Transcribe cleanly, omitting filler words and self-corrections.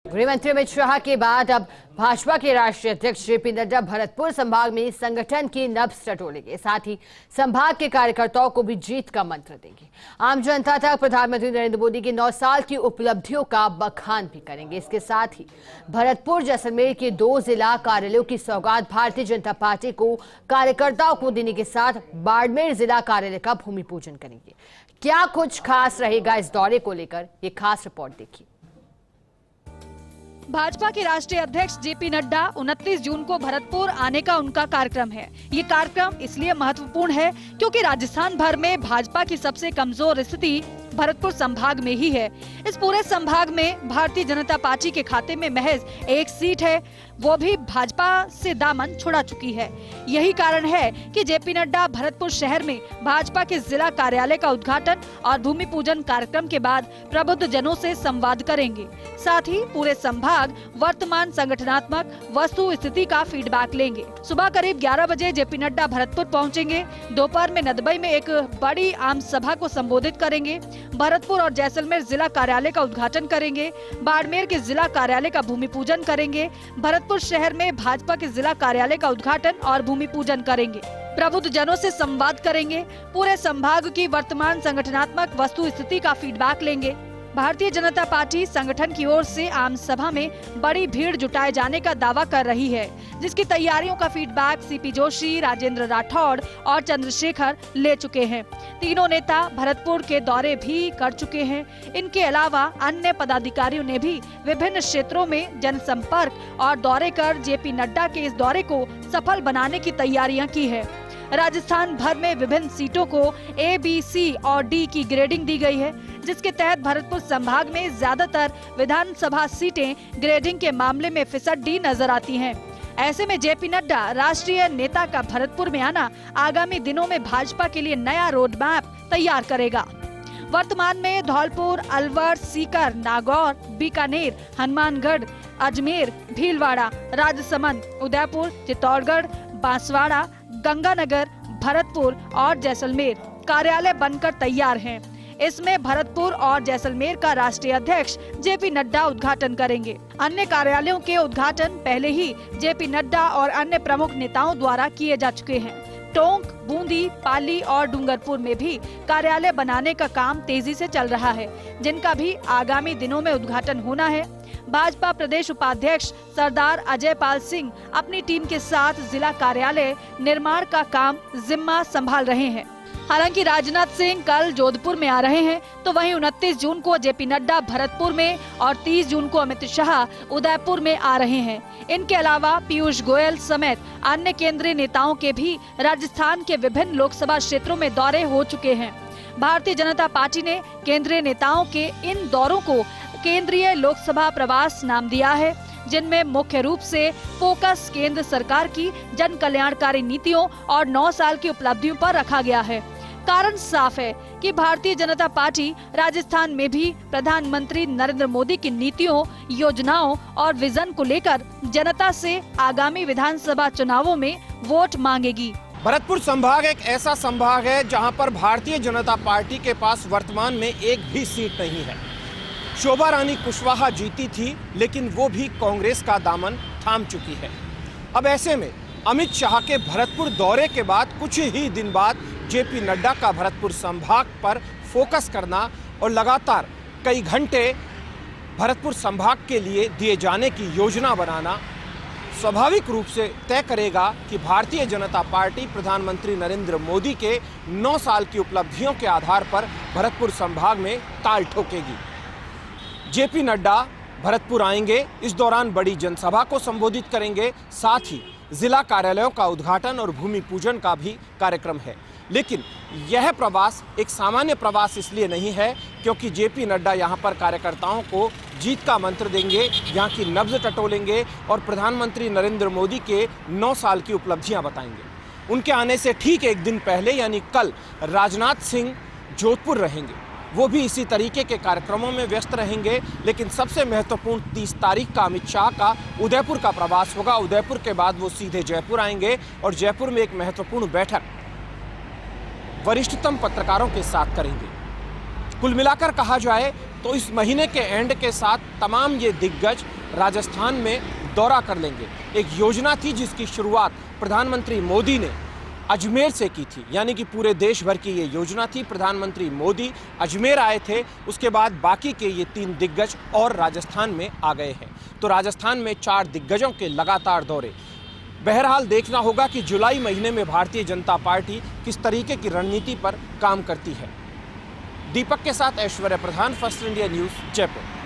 गृहमंत्री अमित शाह के बाद अब भाजपा के राष्ट्रीय अध्यक्ष जेपी नड्डा भरतपुर संभाग में संगठन की नब्ज टटोलेंगे। साथ ही संभाग के कार्यकर्ताओं को भी जीत का मंत्र देंगे। आम जनता तक प्रधानमंत्री नरेंद्र मोदी की 9 साल की उपलब्धियों का बखान भी करेंगे। इसके साथ ही भरतपुर जैसलमेर के 2 जिला कार्यालयों की सौगात भारतीय जनता पार्टी को कार्यकर्ताओं को देने के साथ बाड़मेर जिला कार्यालय का भूमि पूजन करेंगे। क्या कुछ खास रहेगा इस दौरे को लेकर, ये खास रिपोर्ट देखिए। भाजपा के राष्ट्रीय अध्यक्ष जेपी नड्डा 29 जून को भरतपुर आने का उनका कार्यक्रम है। ये कार्यक्रम इसलिए महत्वपूर्ण है क्योंकि राजस्थान भर में भाजपा की सबसे कमजोर स्थिति भरतपुर संभाग में ही है। इस पूरे संभाग में भारतीय जनता पार्टी के खाते में महज 1 सीट है, वो भी भाजपा से दामन छुड़ा चुकी है। यही कारण है कि जेपी नड्डा भरतपुर शहर में भाजपा के जिला कार्यालय का उद्घाटन और भूमि पूजन कार्यक्रम के बाद प्रबुद्ध जनों से संवाद करेंगे। साथ ही पूरे संभाग वर्तमान संगठनात्मक वस्तु स्थिति का फीडबैक लेंगे। सुबह करीब 11 बजे जेपी नड्डा भरतपुर पहुंचेंगे। दोपहर में नदबई में एक बड़ी आम सभा को संबोधित करेंगे। भरतपुर और जैसलमेर जिला कार्यालय का उद्घाटन करेंगे। बाड़मेर के जिला कार्यालय का भूमि पूजन करेंगे। भरतपुर शहर में भाजपा के जिला कार्यालय का उद्घाटन और भूमि पूजन करेंगे। प्रबुद्ध जनों से संवाद करेंगे। पूरे संभाग की वर्तमान संगठनात्मक वस्तु स्थिति का फीडबैक लेंगे। भारतीय जनता पार्टी संगठन की ओर से आम सभा में बड़ी भीड़ जुटाए जाने का दावा कर रही है, जिसकी तैयारियों का फीडबैक सीपी जोशी, राजेंद्र राठौड़ और चंद्रशेखर ले चुके हैं। तीनों नेता भरतपुर के दौरे भी कर चुके हैं। इनके अलावा अन्य पदाधिकारियों ने भी विभिन्न क्षेत्रों में जनसंपर्क और दौरे कर जेपी नड्डा के इस दौरे को सफल बनाने की तैयारियां की है। राजस्थान भर में विभिन्न सीटों को A, B, C और D की ग्रेडिंग दी गई है, जिसके तहत भरतपुर संभाग में ज्यादातर विधानसभा सीटें ग्रेडिंग के मामले में फिसड्डी नजर आती हैं। ऐसे में जेपी नड्डा राष्ट्रीय नेता का भरतपुर में आना आगामी दिनों में भाजपा के लिए नया रोड मैप तैयार करेगा। वर्तमान में धौलपुर, अलवर, सीकर, नागौर, बीकानेर, हनुमानगढ़, अजमेर, भीलवाड़ा, राजसमंद, उदयपुर, चित्तौड़गढ़, बांसवाड़ा, गंगानगर, भरतपुर और जैसलमेर कार्यालय बनकर तैयार हैं। इसमें भरतपुर और जैसलमेर का राष्ट्रीय अध्यक्ष जेपी नड्डा उद्घाटन करेंगे। अन्य कार्यालयों के उद्घाटन पहले ही जेपी नड्डा और अन्य प्रमुख नेताओं द्वारा किए जा चुके हैं। टोंक, बूंदी, पाली और डूंगरपुर में भी कार्यालय बनाने का काम तेजी से चल रहा है, जिनका भी आगामी दिनों में उद्घाटन होना है। भाजपा प्रदेश उपाध्यक्ष सरदार अजय पाल सिंह अपनी टीम के साथ जिला कार्यालय निर्माण का काम जिम्मा संभाल रहे हैं। हालांकि राजनाथ सिंह कल जोधपुर में आ रहे हैं, तो वहीं 29 जून को जेपी नड्डा भरतपुर में और 30 जून को अमित शाह उदयपुर में आ रहे हैं। इनके अलावा पीयूष गोयल समेत अन्य केंद्रीय नेताओं के भी राजस्थान के विभिन्न लोकसभा क्षेत्रों में दौरे हो चुके हैं। भारतीय जनता पार्टी ने केंद्रीय नेताओं के इन दौरों को केंद्रीय लोकसभा प्रवास नाम दिया है, जिनमें मुख्य रूप से फोकस केंद्र सरकार की जन कल्याणकारी नीतियों और 9 साल की उपलब्धियों पर रखा गया है। कारण साफ है कि भारतीय जनता पार्टी राजस्थान में भी प्रधानमंत्री नरेंद्र मोदी की नीतियों, योजनाओं और विजन को लेकर जनता से आगामी विधानसभा चुनावों में वोट मांगेगी। भरतपुर संभाग एक ऐसा संभाग है जहां पर भारतीय जनता पार्टी के पास वर्तमान में एक भी सीट नहीं है। शोभा रानी कुशवाहा जीती थी, लेकिन वो भी कांग्रेस का दामन थाम चुकी है। अब ऐसे में अमित शाह के भरतपुर दौरे के बाद कुछ ही दिन बाद जेपी नड्डा का भरतपुर संभाग पर फोकस करना और लगातार कई घंटे भरतपुर संभाग के लिए दिए जाने की योजना बनाना स्वाभाविक रूप से तय करेगा कि भारतीय जनता पार्टी प्रधानमंत्री नरेंद्र मोदी के 9 साल की उपलब्धियों के आधार पर भरतपुर संभाग में ताल ठोकेगी। जेपी नड्डा भरतपुर आएंगे, इस दौरान बड़ी जनसभा को संबोधित करेंगे। साथ ही जिला कार्यालयों का उद्घाटन और भूमि पूजन का भी कार्यक्रम है। लेकिन यह प्रवास एक सामान्य प्रवास इसलिए नहीं है क्योंकि जेपी नड्डा यहां पर कार्यकर्ताओं को जीत का मंत्र देंगे, यहां की नब्ज टटोलेंगे और प्रधानमंत्री नरेंद्र मोदी के 9 साल की उपलब्धियां बताएंगे। उनके आने से ठीक एक दिन पहले यानी कल राजनाथ सिंह जोधपुर रहेंगे, वो भी इसी तरीके के कार्यक्रमों में व्यस्त रहेंगे। लेकिन सबसे महत्वपूर्ण 30 तारीख का अमित शाह का उदयपुर का प्रवास होगा। उदयपुर के बाद वो सीधे जयपुर आएंगे और जयपुर में एक महत्वपूर्ण बैठक वरिष्ठतम पत्रकारों के साथ करेंगे। कुल मिलाकर कहा जाए तो इस महीने के एंड के साथ तमाम ये दिग्गज राजस्थान में दौरा कर लेंगे। एक योजना थी जिसकी शुरुआत प्रधानमंत्री मोदी ने अजमेर से की थी, यानी कि पूरे देश भर की ये योजना थी। प्रधानमंत्री मोदी अजमेर आए थे, उसके बाद बाकी के ये 3 दिग्गज और राजस्थान में आ गए हैं। तो राजस्थान में 4 दिग्गजों के लगातार दौरे। बहरहाल देखना होगा कि जुलाई महीने में भारतीय जनता पार्टी किस तरीके की रणनीति पर काम करती है। दीपक के साथ ऐश्वर्या प्रधान, फर्स्ट इंडिया न्यूज़, जयपुर।